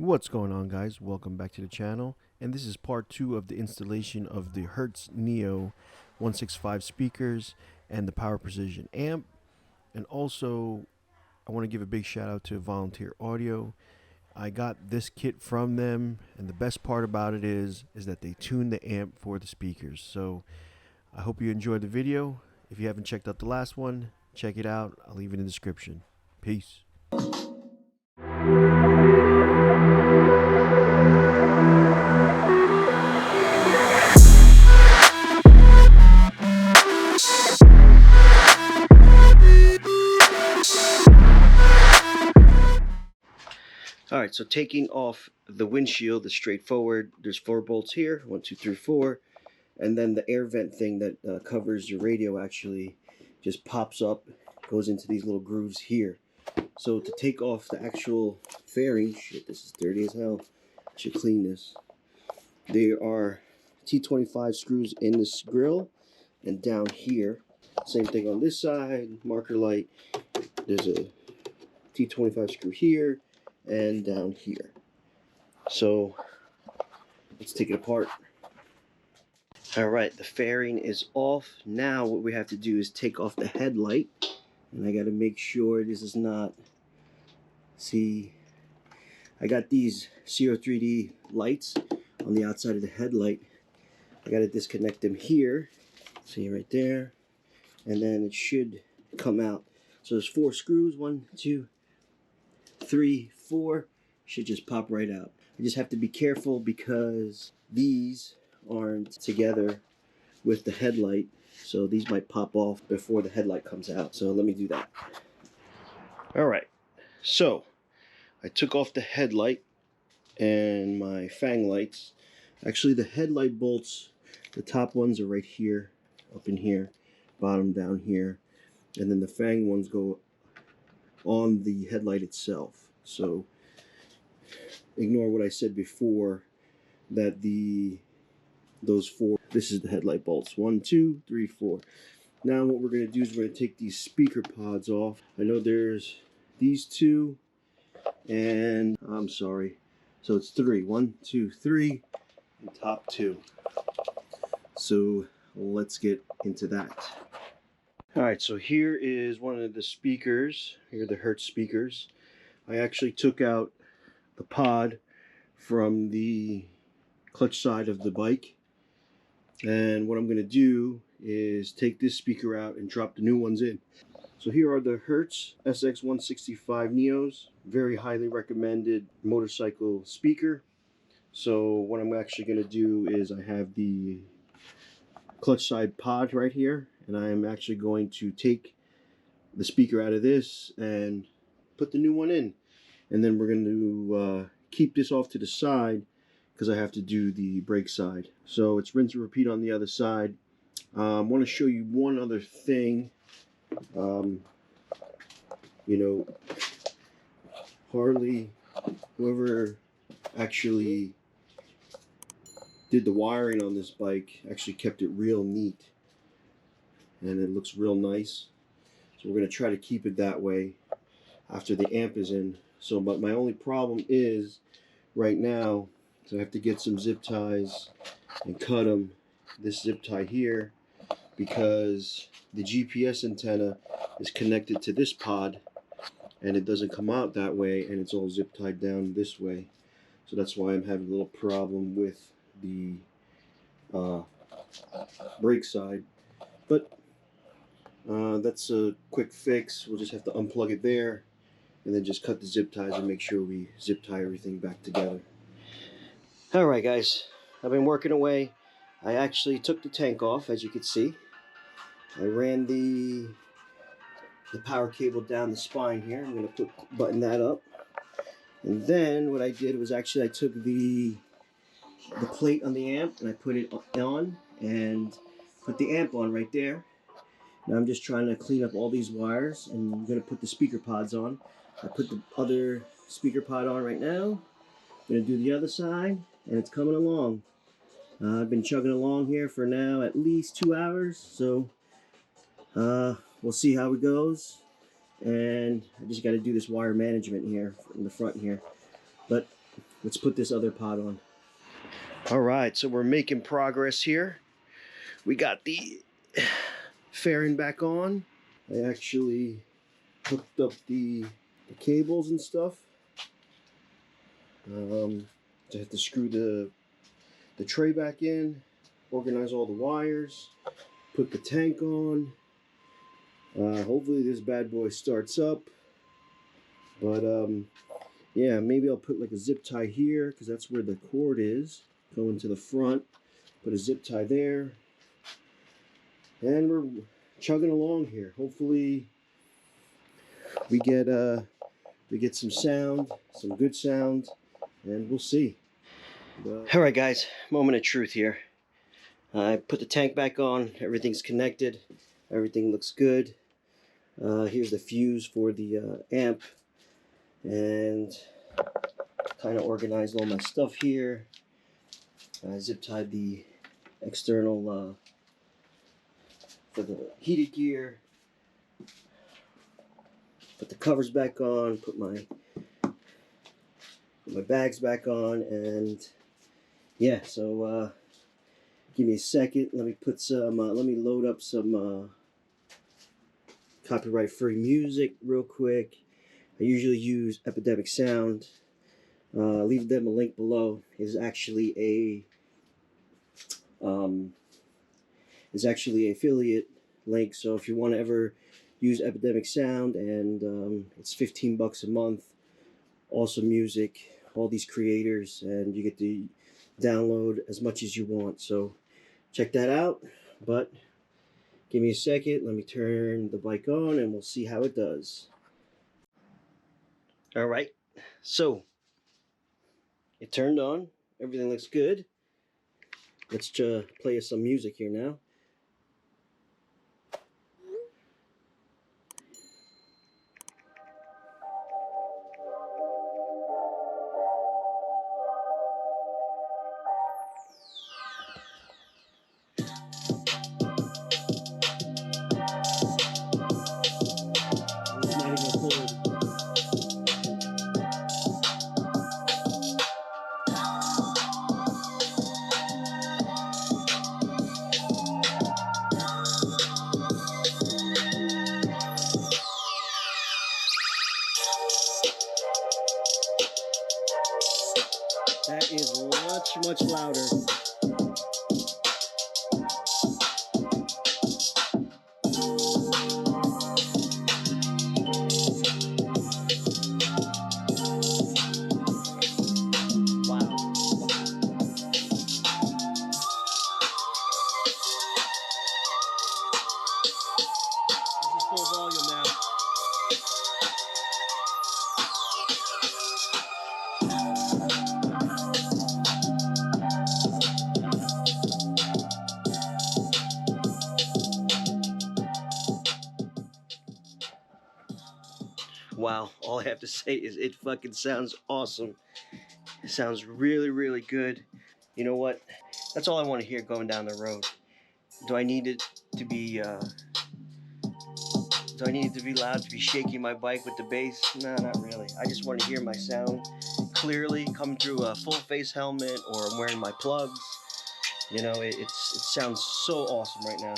What's going on, guys? Welcome back to the channel, and this is part 2 of the installation of the Hertz Neo 165 speakers and the Power Precision amp. And also I want to give a big shout out to Volunteer Audio. I got this kit from them, and the best part about it is that they tune the amp for the speakers. So I hope you enjoyed the video. If you haven't checked out the last one, check it out. I'll leave it in the description. Peace. Alright, so taking off the windshield is straightforward. There's 4 bolts here, 1, 2, 3, 4. And then the air vent thing that covers your radio actually just pops up, goes into these little grooves here. So to take off the actual fairing, shit, this is dirty as hell. I should clean this. There are T25 screws in this grill and down here. Same thing on this side, marker light. There's a T25 screw here and down here. So let's take it apart. Alright, the fairing is off. Now what we have to do is take off the headlight. And I got to make sure this is not... See, I got these Zero 3D lights on the outside of the headlight. I got to disconnect them here. See right there. And then it should come out. So there's 4 screws. 1, 2, 3, 4. Should just pop right out. I just have to be careful because these aren't together with the headlight, so these might pop off before the headlight comes out. So let me do that. Alright, so I took off the headlight and my fang lights. Actually, the headlight bolts, the top ones are right here, up in here, bottom down here, and then the fang ones go on the headlight itself. So ignore what I said before, that those 4, this is the headlight bolts, 1, 2, 3, 4. Now what we're going to do is we're going to take these speaker pods off. I know there's these 2, and I'm sorry, so it's 3, 1, 2, 3, and top 2. So let's get into that. Alright, so here is one of the speakers. Here are the Hertz speakers. I actually took out the pod from the clutch side of the bike, and what I'm going to do is take this speaker out and drop the new ones in. So here are the Hertz SX165 Neos. Very highly recommended motorcycle speaker. So what I'm actually going to do is I have the clutch side pod right here, and I'm actually going to take the speaker out of this and put the new one in. And then we're going to keep this off to the side because I have to do the brake side. So it's rinse and repeat on the other side. I want to show you one other thing. You know, Harley, whoever actually did the wiring on this bike, actually kept it real neat. And it looks real nice. So we're going to try to keep it that way after the amp is in. So, but my only problem is right now, so I have to get some zip ties and cut them. This zip tie here, because the GPS antenna is connected to this pod, and it doesn't come out that way, and it's all zip tied down this way. So that's why I'm having a little problem with the brake side. But that's a quick fix. We'll just have to unplug it there, and then just cut the zip ties and make sure we zip tie everything back together. Alright guys, I've been working away. I actually took the tank off, as you can see. I ran the power cable down the spine here. I'm going to button that up. And then what I did was actually I took the plate on the amp and I put it on and put the amp on right there. Now I'm just trying to clean up all these wires, and I'm going to put the speaker pods on. I put the other speaker pod on right now. I'm going to do the other side, and it's coming along. I've been chugging along here for now at least 2 hours, so we'll see how it goes. And I just got to do this wire management here in the front here. But let's put this other pot on. All right, so we're making progress here. We got the fairing back on. I actually hooked up the cables and stuff. I have to screw the tray back in, organize all the wires, put the tank on. Hopefully this bad boy starts up. But yeah, maybe I'll put like a zip tie here because that's where the cord is going to the front. Put a zip tie there, and we're chugging along here. Hopefully we get some sound, some good sound, and we'll see. All right, guys, moment of truth here. I put the tank back on. Everything's connected. Everything looks good. Here's the fuse for the amp, and kind of organized all my stuff here. I zip tied the external for the heated gear. Put the covers back on. Put my bags back on, and yeah. So give me a second. Let me put some. Let me load up some copyright-free music real quick. I usually use Epidemic Sound. Leave them a link below. Is actually a affiliate link. So if you want to ever use Epidemic Sound, and it's $15 a month. Awesome music, all these creators, and you get to download as much as you want. So check that out. But give me a second. Let me turn the bike on, and we'll see how it does. All right. So it turned on. Everything looks good. Let's play us some music here now. That is much louder. Wow. This is full volume now. Wow, all I have to say is it fucking sounds awesome. It sounds really good. You know what? That's all I want to hear going down the road. Do I need it to be loud, to be shaking my bike with the bass? No, not really. I just want to hear my sound clearly come through a full face helmet, or I'm wearing my plugs. You know, it sounds so awesome right now.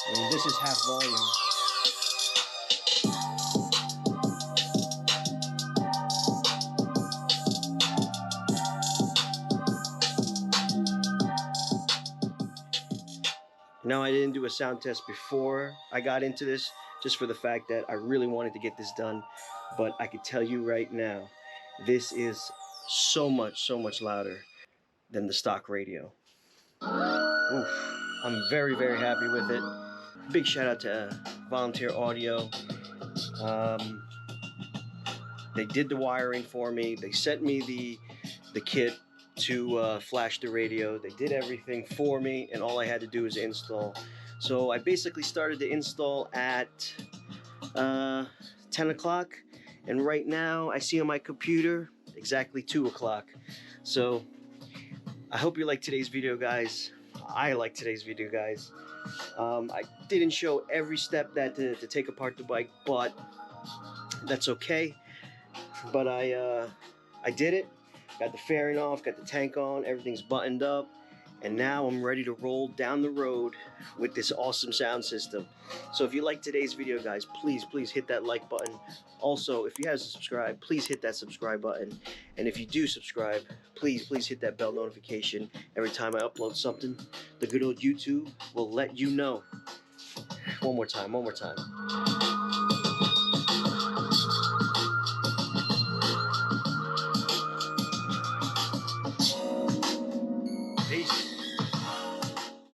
I mean, this is half volume. Now, I didn't do a sound test before I got into this, just for the fact that I really wanted to get this done. But I can tell you right now, this is so much louder than the stock radio. Oof. I'm very happy with it. Big shout out to Volunteer Audio. They did the wiring for me. They sent me the kit to flash the radio. They did everything for me, and all I had to do was install. So I basically started to install at 10 o'clock, and right now I see on my computer exactly 2 o'clock. So I hope you like today's video, guys. I like today's video, guys. I didn't show every step to take apart the bike, but that's okay. But I did it. Got the fairing off, got the tank on, everything's buttoned up, and now I'm ready to roll down the road with this awesome sound system. So if you like today's video, guys, please hit that like button. Also, if you haven't subscribed, please hit that subscribe button. And if you do subscribe, please hit that bell notification. Every time I upload something, the good old YouTube will let you know. One more time.